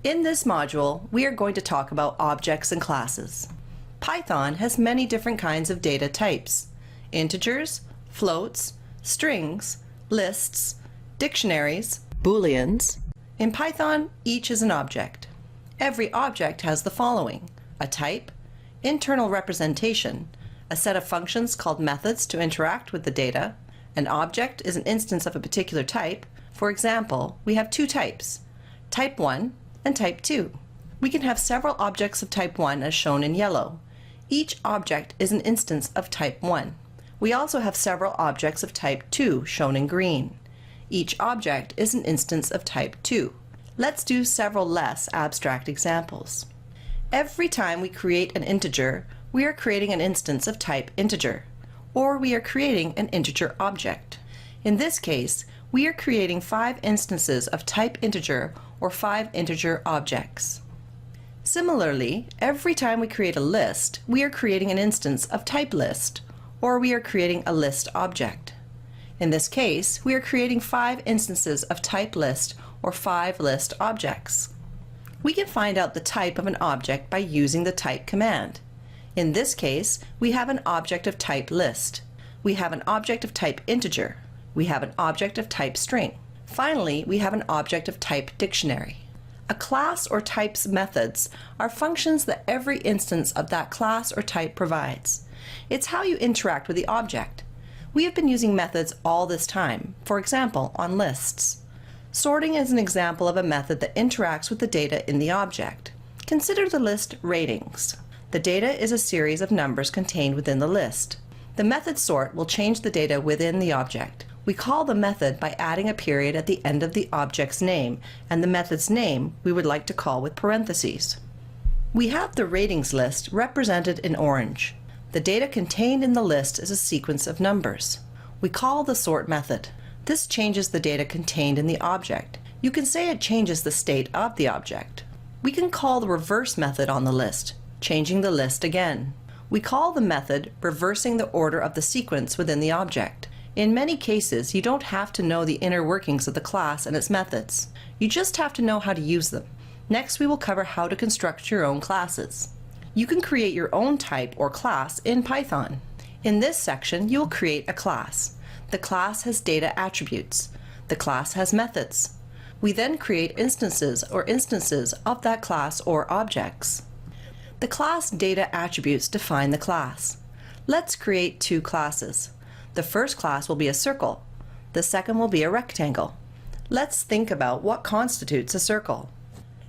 In this module, we are going to talk about objects and classes. Python has many different kinds of data types: integers, floats, strings, lists, dictionaries, booleans. In Python, each is an object. Every object has the following: a type, internal representation, a set of functions called methods to interact with the data. An object is an instance of a particular type. For example, we have two types, type 1 and type 2. We can have several objects of type 1 as shown in yellow. Each object is an instance of type 1. We also have several objects of type 2 shown in green. Each object is an instance of type 2. Let's do several less abstract examples. Every time we create an integer, we are creating an instance of type integer, or we are creating an integer object. In this case, we are creating 5 instances of type integer or 5 integer objects. Similarly, every time we create a list, we are creating an instance of type list, or we are creating a list object. In this case, we are creating 5 instances of type list or 5 list objects. We can find out the type of an object by using the type command. In this case, we have an object of type list. We have an object of type integer. We have an object of type string. Finally, we have an object of type dictionary. A class or type's methods are functions that every instance of that class or type provides. It's how you interact with the object. We have been using methods all this time, for example, on lists. Sorting is an example of a method that interacts with the data in the object. Consider the list ratings. The data is a series of numbers contained within the list. The method sort will change the data within the object. We call the method by adding a period at the end of the object's name, and the method's name we would like to call with parentheses. We have the ratings list represented in orange. The data contained in the list is a sequence of numbers. We call the sort method. This changes the data contained in the object. You can say it changes the state of the object. We can call the reverse method on the list, changing the list again. We call the method reversing the order of the sequence within the object. In many cases, you don't have to know the inner workings of the class and its methods. You just have to know how to use them. Next, we will cover how to construct your own classes. You can create your own type or class in Python. In this section, you will create a class. The class has data attributes. The class has methods. We then create instances of that class or objects. The class data attributes define the class. Let's create 2 classes. The first class will be a circle. The second will be a rectangle. Let's think about what constitutes a circle.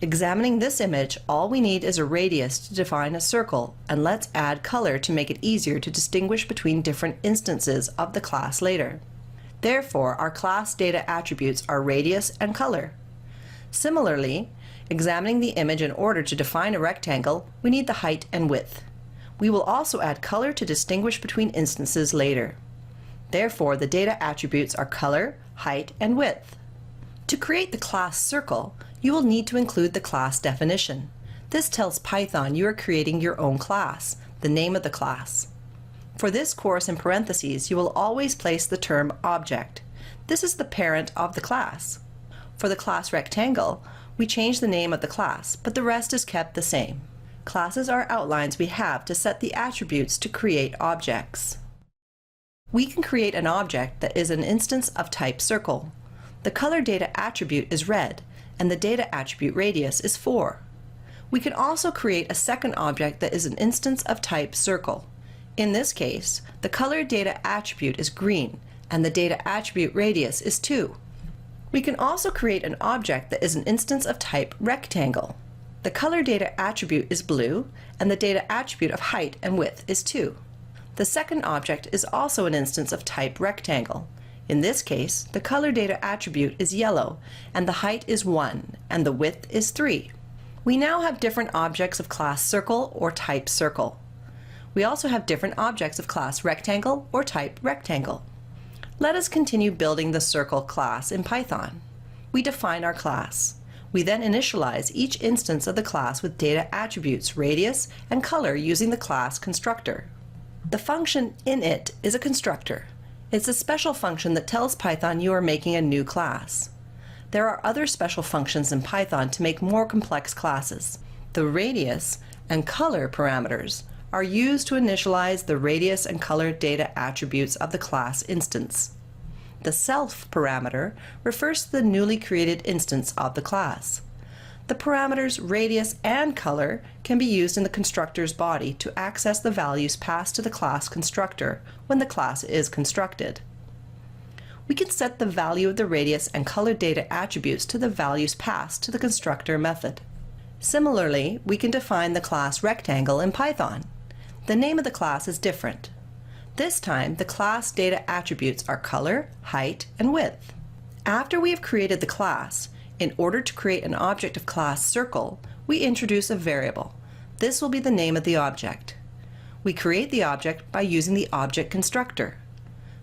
Examining this image, all we need is a radius to define a circle, and let's add color to make it easier to distinguish between different instances of the class later. Therefore, our class data attributes are radius and color. Similarly, examining the image in order to define a rectangle, we need the height and width. We will also add color to distinguish between instances later. Therefore, the data attributes are color, height, and width. To create the class circle, you will need to include the class definition. This tells Python you are creating your own class, the name of the class. For this course in parentheses, you will always place the term object. This is the parent of the class. For the class rectangle, we change the name of the class, but the rest is kept the same. Classes are outlines we have to set the attributes to create objects. We can create an object that is an instance of type circle. The color data attribute is red, and the data attribute radius is 4. We can also create a second object that is an instance of type circle. In this case, the color data attribute is green, and the data attribute radius is 2. We can also create an object that is an instance of type rectangle. The color data attribute is blue, and the data attribute of height and width is 2. The second object is also an instance of type rectangle. In this case, the color data attribute is yellow, and the height is 1, and the width is 3. We now have different objects of class circle or type circle. We also have different objects of class rectangle or type rectangle. Let us continue building the circle class in Python. We define our class. We then initialize each instance of the class with data attributes, radius, and color using the class constructor. The function init is a constructor. It's a special function that tells Python you are making a new class. There are other special functions in Python to make more complex classes. The radius and color parameters are used to initialize the radius and color data attributes of the class instance. The self parameter refers to the newly created instance of the class. The parameters radius and color can be used in the constructor's body to access the values passed to the class constructor when the class is constructed. We can set the value of the radius and color data attributes to the values passed to the constructor method. Similarly, we can define the class rectangle in Python. The name of the class is different. This time, the class data attributes are color, height, and width. After we have created the class, in order to create an object of class circle, we introduce a variable. This will be the name of the object. We create the object by using the object constructor.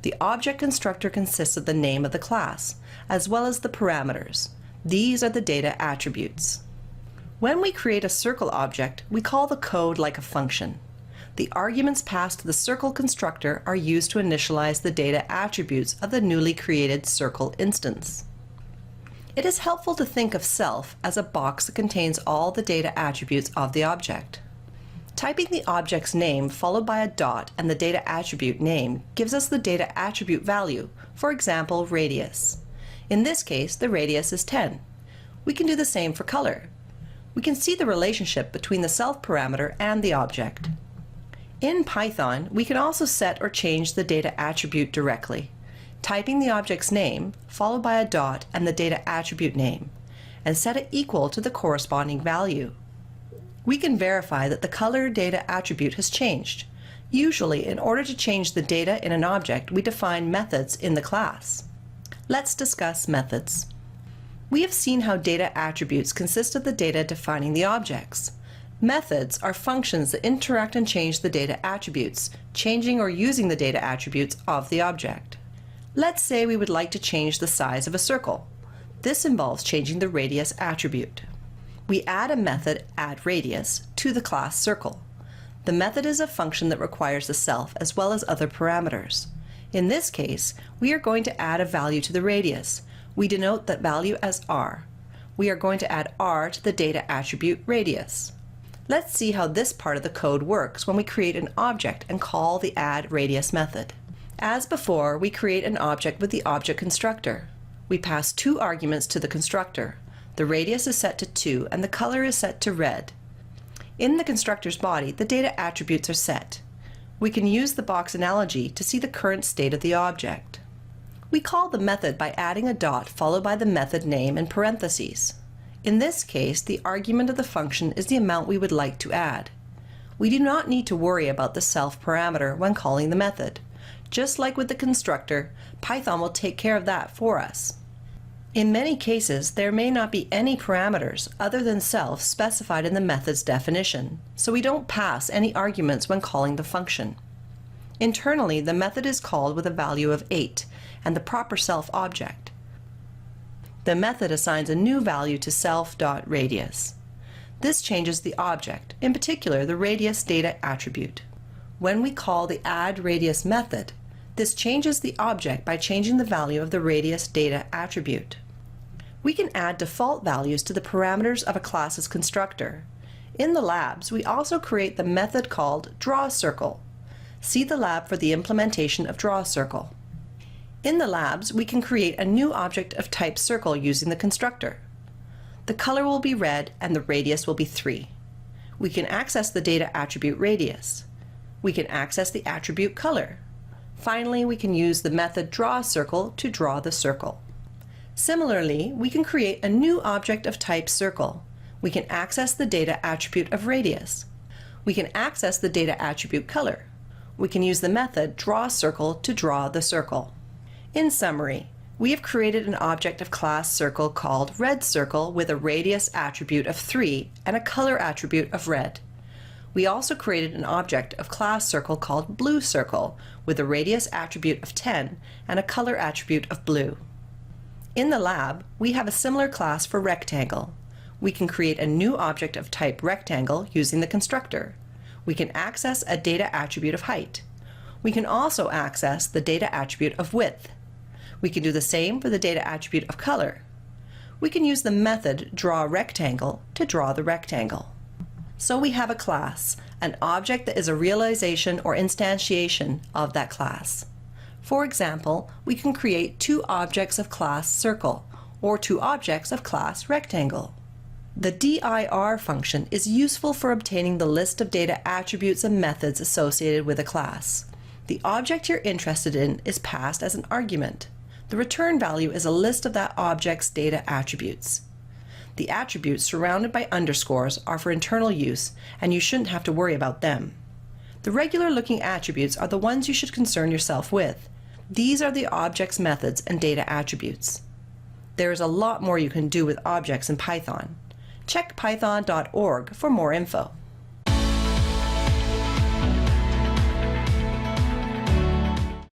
The object constructor consists of the name of the class, as well as the parameters. These are the data attributes. When we create a circle object, we call the code like a function. The arguments passed to the circle constructor are used to initialize the data attributes of the newly created circle instance. It is helpful to think of self as a box that contains all the data attributes of the object. Typing the object's name followed by a dot and the data attribute name gives us the data attribute value, for example, radius. In this case, the radius is 10. We can do the same for color. We can see the relationship between the self parameter and the object. In Python, we can also set or change the data attribute directly, typing the object's name followed by a dot and the data attribute name, and set it equal to the corresponding value. We can verify that the color data attribute has changed. Usually, in order to change the data in an object, we define methods in the class. Let's discuss methods. We have seen how data attributes consist of the data defining the objects. Methods are functions that interact and change the data attributes, changing or using the data attributes of the object. Let's say we would like to change the size of a circle. This involves changing the radius attribute. We add a method addRadius to the class circle. The method is a function that requires the self as well as other parameters. In this case, we are going to add a value to the radius. We denote that value as r. We are going to add r to the data attribute radius. Let's see how this part of the code works when we create an object and call the addRadius method. As before, we create an object with the object constructor. We pass two arguments to the constructor. The radius is set to 2 and the color is set to red. In the constructor's body, the data attributes are set. We can use the box analogy to see the current state of the object. We call the method by adding a dot followed by the method name in parentheses. In this case, the argument of the function is the amount we would like to add. We do not need to worry about the self parameter when calling the method. Just like with the constructor, Python will take care of that for us. In many cases, there may not be any parameters other than self specified in the method's definition, so we don't pass any arguments when calling the function. Internally, the method is called with a value of 8 and the proper self object. The method assigns a new value to self.radius. This changes the object, in particular the radius data attribute. When we call the addRadius method, this changes the object by changing the value of the radius data attribute. We can add default values to the parameters of a class's constructor. In the labs, we also create the method called drawCircle. See the lab for the implementation of drawCircle. In the labs, we can create a new object of type circle using the constructor. The color will be red and the radius will be 3. We can access the data attribute radius. We can access the attribute color. Finally, we can use the method drawCircle to draw the circle. Similarly, we can create a new object of type circle. We can access the data attribute of radius. We can access the data attribute color. We can use the method drawCircle to draw the circle. In summary, we have created an object of class circle called redCircle with a radius attribute of 3 and a color attribute of red. We also created an object of class circle called blueCircle with a radius attribute of 10 and a color attribute of blue. In the lab, we have a similar class for rectangle. We can create a new object of type rectangle using the constructor. We can access a data attribute of height. We can also access the data attribute of width. We can do the same for the data attribute of color. we can use the method drawRectangle to draw the rectangle. So we have a class, an object that is a realization or instantiation of that class. For example, we can create two objects of class circle or two objects of class rectangle. The dir function is useful for obtaining the list of data attributes and methods associated with a class. The object you're interested in is passed as an argument. The return value is a list of that object's data attributes. The attributes surrounded by underscores are for internal use, and you shouldn't have to worry about them. The regular-looking attributes are the ones you should concern yourself with. These are the object's methods and data attributes. There is a lot more you can do with objects in Python. Check python.org for more info.